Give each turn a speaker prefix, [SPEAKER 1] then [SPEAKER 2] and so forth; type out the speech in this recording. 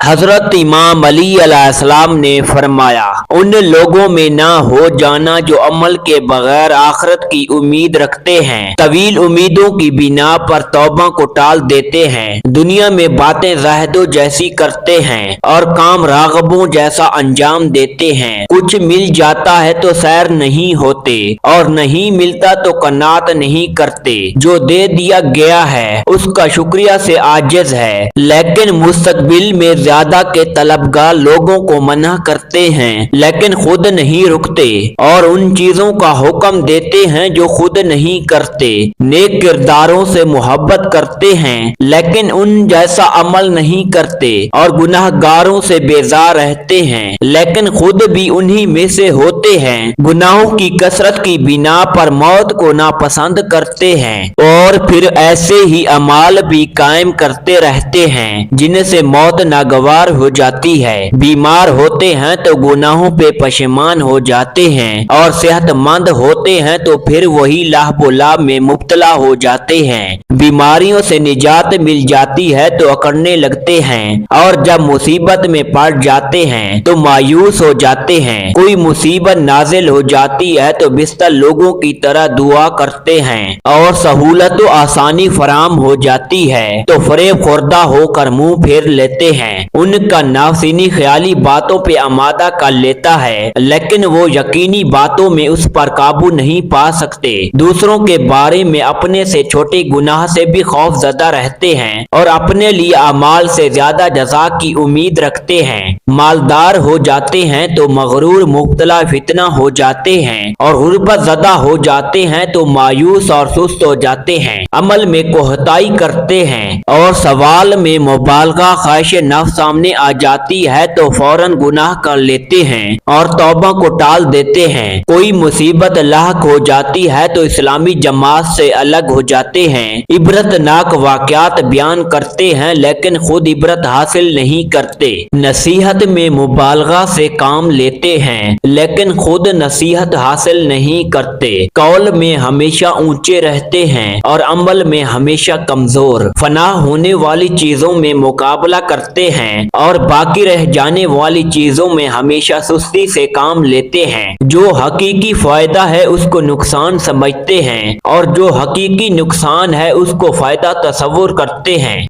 [SPEAKER 1] हजरत इमाम अली अलैहिस्सलाम ने फरमाया, उन लोगों में ना हो जाना जो अमल के बगैर आखिरत की उम्मीद रखते हैं, तवील उम्मीदों की बिना पर तौबा को टाल देते हैं, दुनिया में बातें ज़ाहिदों जैसी करते हैं और काम राग़बों जैसा अंजाम देते हैं। कुछ मिल जाता है तो सैर नहीं होते और नहीं मिलता तो कनात नहीं करते। जो दे दिया गया है उसका शुक्रिया से आजिज है, लेकिन मुस्तकबिल में ज्यादा के तलबगार लोगों को मना करते हैं लेकिन खुद नहीं रुकते और उन चीजों का हुक्म देते हैं जो खुद नहीं करते। नेक किरदारों से मोहब्बत करते हैं लेकिन उन जैसा अमल नहीं करते और गुनाहगारों से बेजार रहते हैं लेकिन खुद भी उन्हीं में से होते हैं। गुनाहों की कसरत की बिना पर मौत को नापसंद करते हैं और फिर ऐसे ही अमाल भी कायम करते रहते हैं जिनसे मौत नागवार हो जाती है। बीमार होते हैं तो गुनाहों पे पशेमान हो जाते हैं और सेहतमंद होते हैं तो फिर वही लाभ में मुब्तला हो जाते हैं। बीमारियों से निजात मिल जाती है तो अकड़ने लगते हैं और जब मुसीबत में पड़ जाते हैं तो मायूस हो जाते हैं। कोई मुसीबत नाजिल हो जाती है तो बिस्तर लोगों की तरह दुआ करते हैं और सहूलत आसानी फराम हो जाती है तो फरेब खुर्दा होकर मुंह फेर लेते हैं। उनका नफ्स इन्हीं ख्याली बातों पे आमादा कर लेता है लेकिन वो यकीनी बातों में उस पर काबू नहीं पा सकते। दूसरों के बारे में अपने से छोटे गुनाह से भी खौफजदा रहते हैं और अपने लिए अमाल से ज्यादा जज़ा की उम्मीद रखते हैं। मालदार हो जाते हैं तो मगरूर मुब्तला फितना हो जाते हैं और गुर्बत ज़दा हो जाते हैं तो मायूस और सुस्त हो जाते हैं। अमल में कोहताई करते हैं और सवाल में मुबालगा ख्वाहिश नफ्स सामने आ जाती है तो फौरन गुनाह कर लेते हैं और तौबा को टाल देते हैं। कोई मुसीबत लाहक हो जाती है तो इस्लामी जमात से अलग हो जाते हैं। इबरतनाक वाक़यात बयान करते हैं लेकिन खुद इबरत हासिल नहीं करते। नसीहत में मुबालगा से काम लेते हैं लेकिन खुद नसीहत हासिल नहीं करते। कौल में हमेशा ऊंचे रहते हैं और अमल में हमेशा कमजोर। फना होने वाली चीजों में मुकाबला करते हैं और बाकी रह जाने वाली चीजों में हमेशा सुस्ती से काम लेते हैं। जो हकीकी फायदा है उसको नुकसान समझते हैं और जो हकीकी नुकसान है उसको फायदा तस्वुर करते हैं।